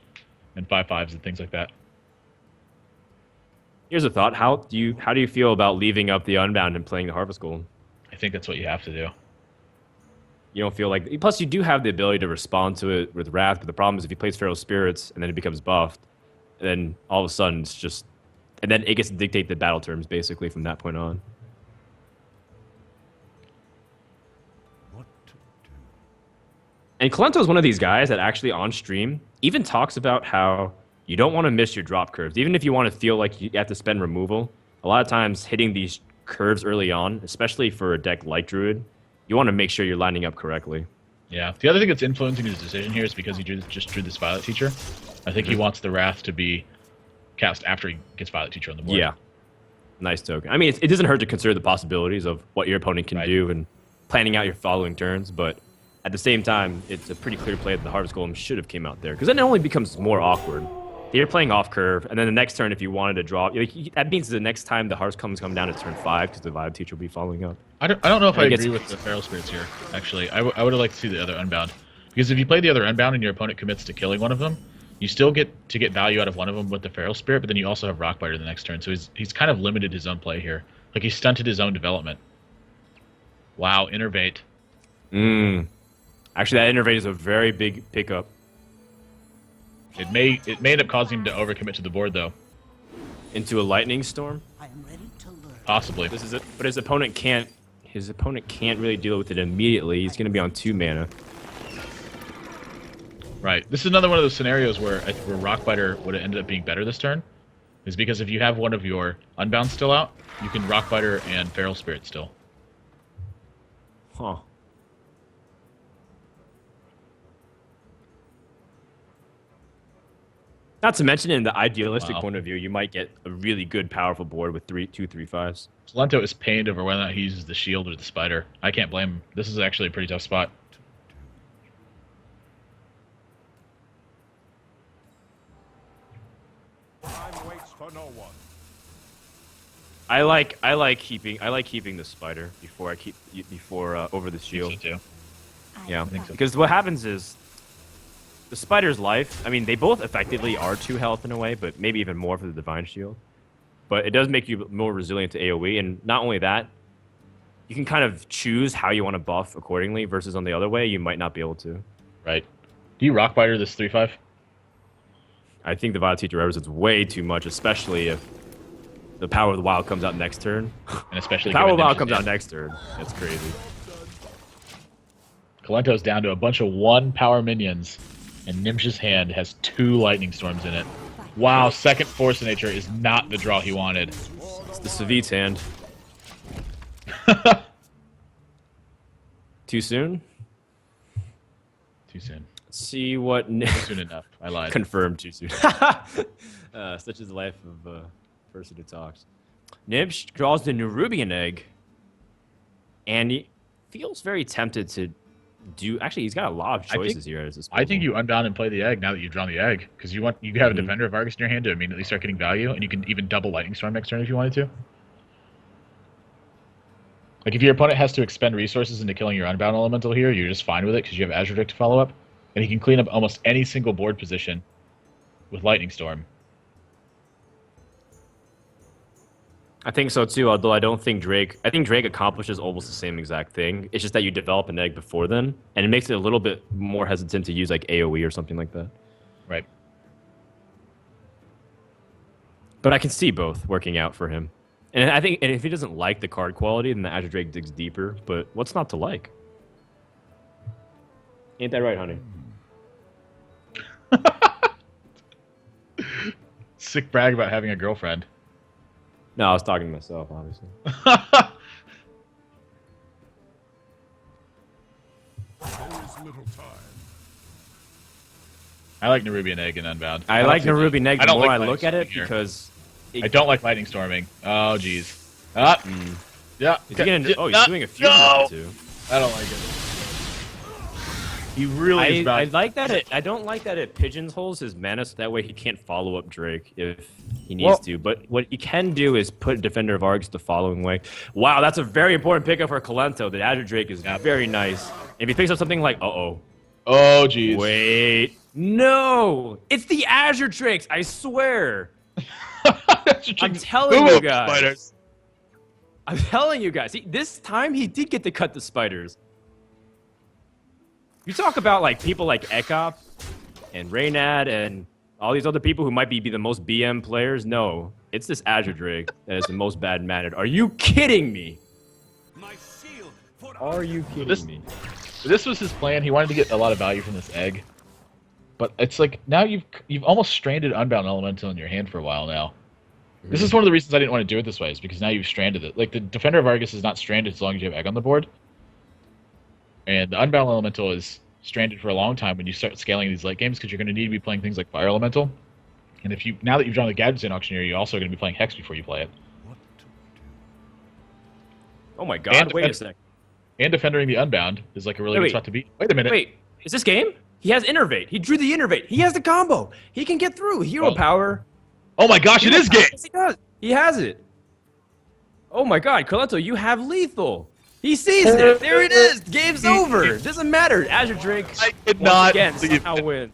5/5s and things like that. Here's a thought: how do you feel about leaving up the Unbound and playing the Harvest Golem? I think that's what you have to do. You don't feel like... Plus, you do have the ability to respond to it with Wrath, but the problem is if he plays Feral Spirits and then it becomes buffed, then all of a sudden it's just... And then it gets to dictate the battle terms, basically, from that point on. What to do? And Kolento is one of these guys that actually, on stream, even talks about how you don't want to miss your drop curves. Even if you want to feel like you have to spend removal, a lot of times hitting these curves early on, especially for a deck like Druid, you want to make sure you're lining up correctly. Yeah. The other thing that's influencing his decision here is because he just drew this Violet Teacher. I think he wants the Wrath to be cast after he gets Violet Teacher on the board. Yeah. Nice token. I mean, it doesn't hurt to consider the possibilities of what your opponent can do and planning out your following turns, but at the same time, it's a pretty clear play that the Harvest Golem should have came out there, because then it only becomes more awkward. You're playing off curve, and then the next turn, if you wanted to draw, that means the next time the Harvest Golem come down to turn 5, because the Vibe Teacher will be following up. I don't know if I agree with the Feral Spirits here, actually. I would have liked to see the other Unbound. Because if you play the other Unbound and your opponent commits to killing one of them, you still get value out of one of them with the Feral Spirit, but then you also have Rockbiter the next turn, so he's kind of limited his own play here. Like, he stunted his own development. Wow, Innervate. Actually, that Innervate is a very big pickup. It may end up causing him to overcommit to the board, though. Into a Lightning Storm? I am ready to learn. Possibly. This is it, but his opponent can't really deal with it immediately. He's going to be on 2 mana. Right. This is another one of those scenarios where Rockbiter would have ended up being better this turn. Is because if you have one of your Unbound still out, you can Rockbiter and Feral Spirit still. Huh. Not to mention, in the idealistic point of view, you might get a really good, powerful board with 2/3/5s. Kolento is pained over whether or not he uses the shield or the spider. I can't blame him. This is actually a pretty tough spot. Time waits for no one. I like keeping the spider before over the shield. I think so too. Yeah, I think so. Because what happens is the spider's life. I mean, they both effectively are 2 health in a way, but maybe even more for the divine shield. But it does make you more resilient to AoE, and not only that, you can kind of choose how you want to buff accordingly. Versus on the other way, you might not be able to. Right. Do you Rockbiter this 3/5? I think the Vile Teacher represents way too much, especially if the Power of the Wild comes out next turn. And especially Power of given the Wild Gnimsh's comes out hand. next turn. It's crazy. Kolento's down to a bunch of 1 power minions, and Gnimsh's hand has 2 lightning storms in it. Wow, second Force of Nature is not the draw he wanted. It's the Savit's hand. Too soon? Too soon. Let's see what... Soon enough. I lied. Confirmed too soon. Such is the life of a person who talks. Gnimsh draws the Nerubian egg. And he feels very tempted to do... Actually, he's got a lot of choices here. At his I think disposal. you unbound and play the egg now that you've drawn the egg, because you have a Defender of Argus in your hand to immediately start getting value, and you can even double Lightning Storm next turn if you wanted to. Like, if your opponent has to expend resources into killing your Unbound Elemental here, you're just fine with it because you have Azure Drake to follow up. And he can clean up almost any single board position with Lightning Storm. I think so too, although I don't think Drake... I think Drake accomplishes almost the same exact thing. It's just that you develop an egg before then, and it makes it a little bit more hesitant to use like AoE or something like that. Right. But I can see both working out for him. And I think, and if he doesn't like the card quality, then the Azure Drake digs deeper. But what's not to like? Ain't that right, honey? Sick brag about having a girlfriend. No, I was talking to myself, obviously. There is little time. I like Nerubian Egg and Unbound. I like Nerubian Egg I the don't more like I look at Lightning it Storming here. because... I don't like Lightning Storming. Oh, jeez. Ah. Yeah. Is he gonna, oh, he's No. doing a fusion No. too. I don't like it. He really is bad. I like that it. I don't like that it pigeonholes his mana so that way he can't follow up Drake if he needs to. But what he can do is put Defender of Argus the following way. Wow, that's a very important pickup for Kolento. The Azure Drake is very nice. If he picks up something like, oh, jeez. wait, no, it's the Azure Drakes. I swear. I'm telling you guys. Spiders. I'm telling you guys. This time he did get to cut the spiders. You talk about like people like Ekop and Reynad and all these other people who might be the most BM players. No, it's this Azure Drake that is the most bad-mannered. Are you kidding me? My shield for Are you kidding me? This was his plan. He wanted to get a lot of value from this egg. But it's like now you've almost stranded Unbound Elemental in your hand for a while now. This is one of the reasons I didn't want to do it this way, is because now you've stranded it. Like, the Defender of Argus is not stranded as long as you have egg on the board. And the Unbound Elemental is stranded for a long time when you start scaling these late games, because you're going to need to be playing things like Fire Elemental. And if you now that you've drawn the Gadgetzin Auctioneer, you're also going to be playing Hex before you play it. what to do. Oh my god, wait a sec. And Defendering the Unbound is like a really good spot to be. Wait a minute. Wait, is this game? He has Innervate. He drew the Innervate. He has the combo. He can get through. Hero power. Oh my gosh, it is game! Yes, he does. He has it. Oh my god, Kolento, you have lethal. He sees it. There it is. Game's over. Doesn't matter. Azure Drake I could once not again believe somehow it. wins.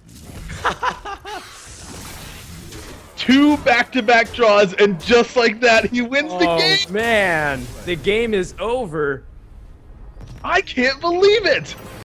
2 back-to-back draws, and just like that, he wins the game! Oh man, the game is over. I can't believe it!